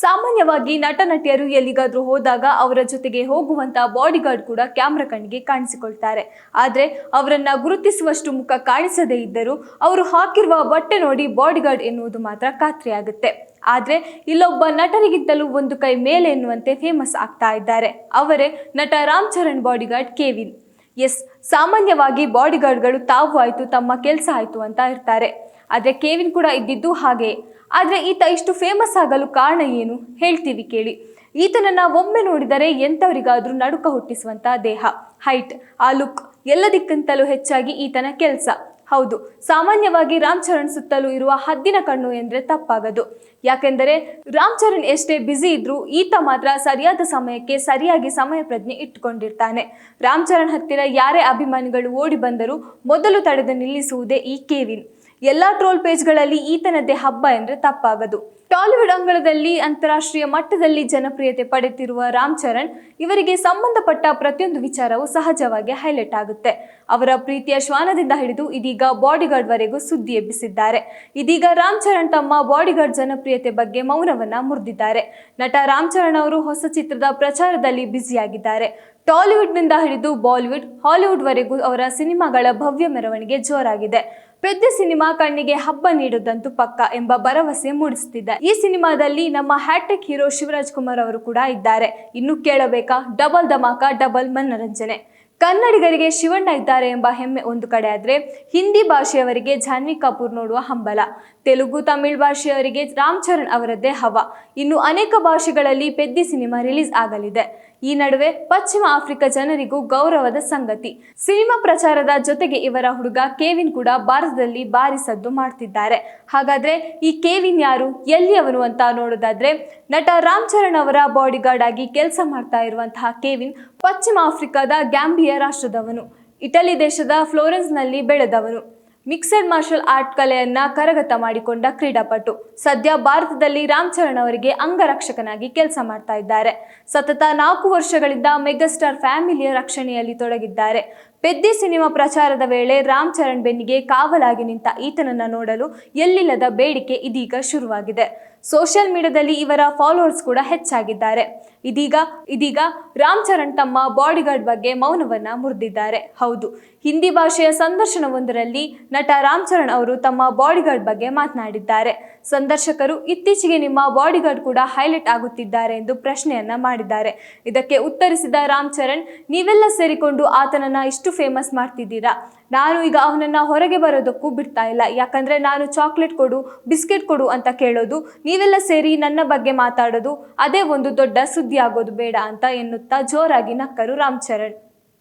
ಸಾಮಾನ್ಯವಾಗಿ ನಟ ನಟಿಯರು ಎಲ್ಲಿಗಾದ್ರೂ ಹೋದಾಗ ಅವರ ಜೊತೆಗೆ ಹೋಗುವಂತ ಬಾಡಿಗಾರ್ಡ್ ಕೂಡ ಕ್ಯಾಮ್ರಾ ಕಣ್ಣಿಗೆ ಕಾಣಿಸಿಕೊಳ್ತಾರೆ. ಆದ್ರೆ ಅವರನ್ನ ಗುರುತಿಸುವಷ್ಟು ಮುಖ ಕಾಣಿಸದೇ ಇದ್ದರೂ ಅವರು ಹಾಕಿರುವ ಬಟ್ಟೆ ನೋಡಿ ಬಾಡಿಗಾರ್ಡ್ ಎನ್ನುವುದು ಮಾತ್ರ ಖಾತ್ರಿಯಾಗುತ್ತೆ. ಆದ್ರೆ ಇಲ್ಲೊಬ್ಬ ನಟರಿಗಿಂತಲೂ ಒಂದು ಕೈ ಮೇಲೆ ಎನ್ನುವಂತೆ ಫೇಮಸ್ ಆಗ್ತಾ ಇದ್ದಾರೆ. ಅವರೇ ನಟ Ram Charan bodyguard Kevin. Yes, ಸಾಮಾನ್ಯವಾಗಿ ಬಾಡಿಗಾರ್ಡ್ಗಳು ತಾವು ಆಯ್ತು ತಮ್ಮ ಕೆಲಸ ಆಯ್ತು ಅಂತ ಇರ್ತಾರೆ. ಆದ್ರೆ ಕೆವಿನ್ ಕೂಡ ಇದ್ದಿದ್ದು ಹಾಗೆ. ಆದ್ರೆ ಈತ ಇಷ್ಟು ಫೇಮಸ್ ಆಗಲು ಕಾರಣ ಏನು ಹೇಳ್ತೀವಿ ಕೇಳಿ. ಈತನನ್ನ ಒಮ್ಮೆ ನೋಡಿದರೆ ಎಂಥವರಿಗಾದ್ರೂ ನಡುಕ ಹುಟ್ಟಿಸುವಂತ ದೇಹ, ಹೈಟ್, ಆ ಲುಕ್, ಎಲ್ಲದಕ್ಕಿಂತಲೂ ಹೆಚ್ಚಾಗಿ ಈತನ ಕೆಲಸ. ಹೌದು, ಸಾಮಾನ್ಯವಾಗಿ ರಾಮ್ ಚರಣ್ ಸುತ್ತಲೂ ಇರುವ ಹದ್ದಿನ ಕಣ್ಣು ಎಂದ್ರೆ ತಪ್ಪಾಗದು. ಯಾಕೆಂದರೆ ರಾಮ್ ಚರಣ್ ಎಷ್ಟೇ ಬ್ಯುಸಿ ಇದ್ರೂ ಈತ ಮಾತ್ರ ಸರಿಯಾದ ಸಮಯಕ್ಕೆ ಸರಿಯಾಗಿ ಸಮಯ ಪ್ರಜ್ಞೆ ಇಟ್ಟುಕೊಂಡಿರ್ತಾನೆ. ರಾಮ್ ಚರಣ್ ಹತ್ತಿರ ಯಾರೇ ಅಭಿಮಾನಿಗಳು ಓಡಿ ಬಂದರೂ ಮೊದಲು ತಡೆದು ನಿಲ್ಲಿಸುವುದೇ ಈ ಕೆವಿನ್. ಎಲ್ಲಾ ಟ್ರೋಲ್ ಪೇಜ್ಗಳಲ್ಲಿ ಈತನದ್ದೇ ಹಬ್ಬ ಎಂದ್ರೆ ತಪ್ಪಾಗದು. ಟಾಲಿವುಡ್ ಅಂಗಳದಲ್ಲಿ ಅಂತಾರಾಷ್ಟ್ರೀಯ ಮಟ್ಟದಲ್ಲಿ ಜನಪ್ರಿಯತೆ ಪಡೆದಿರುವ ರಾಮ್ ಚರಣ್ ಇವರಿಗೆ ಸಂಬಂಧಪಟ್ಟ ಪ್ರತಿಯೊಂದು ವಿಚಾರವೂ ಸಹಜವಾಗಿ ಹೈಲೈಟ್ ಆಗುತ್ತೆ. ಅವರ ಪ್ರೀತಿಯ ಶ್ವಾನದಿಂದ ಹಿಡಿದು ಇದೀಗ ಬಾಡಿಗಾರ್ಡ್ ವರೆಗೂ ಸುದ್ದಿ ಎಬ್ಬಿಸಿದ್ದಾರೆ. ಇದೀಗ ರಾಮ್ ಚರಣ್ ತಮ್ಮ ಬಾಡಿಗಾರ್ಡ್ ಜನಪ್ರಿಯತೆ ಬಗ್ಗೆ ಮೌನವನ್ನ ಮುರಿದಿದ್ದಾರೆ. ನಟ ರಾಮ್ ಚರಣ್ ಅವರು ಹೊಸ ಚಿತ್ರದ ಪ್ರಚಾರದಲ್ಲಿ ಬ್ಯುಸಿಯಾಗಿದ್ದಾರೆ. ಟಾಲಿವುಡ್ನಿಂದ ಹಿಡಿದು ಬಾಲಿವುಡ್, ಹಾಲಿವುಡ್ ವರೆಗೂ ಅವರ ಸಿನಿಮಾಗಳ ಭವ್ಯ ಮೆರವಣಿಗೆ ಜೋರಾಗಿದೆ. ಪ್ರತಿ ಸಿನಿಮಾ ಕಣ್ಣಿಗೆ ಹಬ್ಬ ನೀಡುವುದಂತೂ ಪಕ್ಕ ಎಂಬ ಭರವಸೆ ಮೂಡಿಸುತ್ತಿದೆ. ಈ ಸಿನಿಮಾದಲ್ಲಿ ನಮ್ಮ ಹ್ಯಾಟ್ರಿಕ್ ಹೀರೋ ಶಿವರಾಜ್ ಕುಮಾರ್ ಅವರು ಕೂಡ ಇದ್ದಾರೆ. ಇನ್ನು ಕೇಳಬೇಕಾ? ಡಬಲ್ ಧಮಾಕ, ಡಬಲ್ ಮನರಂಜನೆ. ಕನ್ನಡಿಗರಿಗೆ ಶಿವಣ್ಣ ಇದ್ದಾರೆ ಎಂಬ ಹೆಮ್ಮೆ ಒಂದು ಕಡೆ ಆದ್ರೆ, ಹಿಂದಿ ಭಾಷೆಯವರಿಗೆ ಜಾನ್ವಿ ಕಪೂರ್ ನೋಡುವ ಹಂಬಲ. ತೆಲುಗು, ತಮಿಳ್ ಭಾಷೆಯವರಿಗೆ ರಾಮ್ ಚರಣ್ ಅವರದ್ದೇ ಹವಾ. ಇನ್ನು ಅನೇಕ ಭಾಷೆಗಳಲ್ಲಿ ಪೆದ್ದಿ ಸಿನಿಮಾ ರಿಲೀಸ್ ಆಗಲಿದೆ. ಈ ನಡುವೆ ಪಶ್ಚಿಮ ಆಫ್ರಿಕಾ ಜನರಿಗೂ ಗೌರವದ ಸಂಗತಿ. ಸಿನಿಮಾ ಪ್ರಚಾರದ ಜೊತೆಗೆ ಇವರ ಹುಡುಗ ಕೆವಿನ್ ಕೂಡ ಭಾರತದಲ್ಲಿ ಭಾರಿ ಸದ್ದು ಮಾಡ್ತಿದ್ದಾರೆ. ಹಾಗಾದ್ರೆ ಈ ಕೆವಿನ್ ಯಾರು, ಎಲ್ಲಿಯವನು ಅಂತ ನೋಡೋದಾದ್ರೆ, ನಟ ರಾಮ್ ಚರಣ್ ಅವರ ಬಾಡಿಗಾರ್ಡ್ ಆಗಿ ಕೆಲಸ ಮಾಡ್ತಾ ಇರುವಂತಹ ಕೆವಿನ್ ಪಶ್ಚಿಮ ಆಫ್ರಿಕಾದ ಗ್ಯಾಂಬಿಯಾ ರಾಷ್ಟ್ರದವನು. ಇಟಲಿ ದೇಶದ ಫ್ಲೋರೆನ್ಸ್ನಲ್ಲಿ ಬೆಳೆದವನು. ಮಿಕ್ಸೆಡ್ ಮಾರ್ಷಲ್ ಆರ್ಟ್ ಕಲೆಯನ್ನ ಕರಗತ ಮಾಡಿಕೊಂಡ ಕ್ರೀಡಾಪಟು. ಸದ್ಯ ಭಾರತದಲ್ಲಿ ರಾಮ್ ಚರಣ್ ಅವರಿಗೆ ಅಂಗರಕ್ಷಕನಾಗಿ ಕೆಲಸ ಮಾಡ್ತಾ ಇದ್ದಾರೆ. ಸತತ 4 ವರ್ಷಗಳಿಂದ ಮೆಗಾಸ್ಟಾರ್ ಫ್ಯಾಮಿಲಿಯ ರಕ್ಷಣೆಯಲ್ಲಿ ತೊಡಗಿದ್ದಾರೆ. ಪೆದ್ದಿ ಸಿನಿಮಾ ಪ್ರಚಾರದ ವೇಳೆ ರಾಮ್ ಚರಣ್ ಬೆನ್ನಿಗೆ ಕಾವಲಾಗಿ ನಿಂತ ಈತನನ್ನ ನೋಡಲು ಎಲ್ಲಿಲ್ಲದ ಬೇಡಿಕೆ ಇದೀಗ ಶುರುವಾಗಿದೆ. ಸೋಷಿಯಲ್ ಮೀಡಿಯಾದಲ್ಲಿ ಇವರ ಫಾಲೋವರ್ಸ್ ಕೂಡ ಹೆಚ್ಚಾಗಿದ್ದಾರೆ. ಇದೀಗ ರಾಮ್ ಚರಣ್ ತಮ್ಮ ಬಾಡಿಗಾರ್ಡ್ ಬಗ್ಗೆ ಮೌನವನ್ನ ಮುರಿದಿದ್ದಾರೆ. ಹೌದು, ಹಿಂದಿ ಭಾಷೆಯ ಸಂದರ್ಶನವೊಂದರಲ್ಲಿ ನಟ ರಾಮ್ ಚರಣ್ ಅವರು ತಮ್ಮ ಬಾಡಿಗಾರ್ಡ್ ಬಗ್ಗೆ ಮಾತನಾಡಿದ್ದಾರೆ. ಸಂದರ್ಶಕರು ಇತ್ತೀಚೆಗೆ ನಿಮ್ಮ ಬಾಡಿಗಾರ್ಡ್ ಕೂಡ ಹೈಲೈಟ್ ಆಗುತ್ತಿದ್ದಾರೆ ಎಂದು ಪ್ರಶ್ನೆಯನ್ನ ಮಾಡಿದ್ದಾರೆ. ಇದಕ್ಕೆ ಉತ್ತರಿಸಿದ ರಾಮ್ ಚರಣ್, ನೀವೆಲ್ಲ ಸೇರಿಕೊಂಡು ಆತನನ್ನ ಇಷ್ಟು ಫೇಮಸ್ ಮಾಡ್ತಿದ್ದೀರಾ. ನಾನು ಈಗ ಅವನನ್ನ ಹೊರಗೆ ಬರೋದಕ್ಕೂ ಬಿಡ್ತಾ ಇಲ್ಲ. ಯಾಕಂದ್ರೆ ನಾನು ಚಾಕ್ಲೇಟ್ ಕೊಡು, ಬಿಸ್ಕೆಟ್ ಕೊಡು ಅಂತ ಕೇಳೋದು, ನೀವೆಲ್ಲ ಸೇರಿ ನನ್ನ ಬಗ್ಗೆ ಮಾತಾಡೋದು, ಅದೇ ಒಂದು ದೊಡ್ಡ ಸುದ್ದಿ ಆಗೋದು ಬೇಡ ಅಂತ ಎನ್ನುತ್ತಾ ಜೋರಾಗಿ ನಕ್ಕರು ರಾಮ್ ಚರಣ್.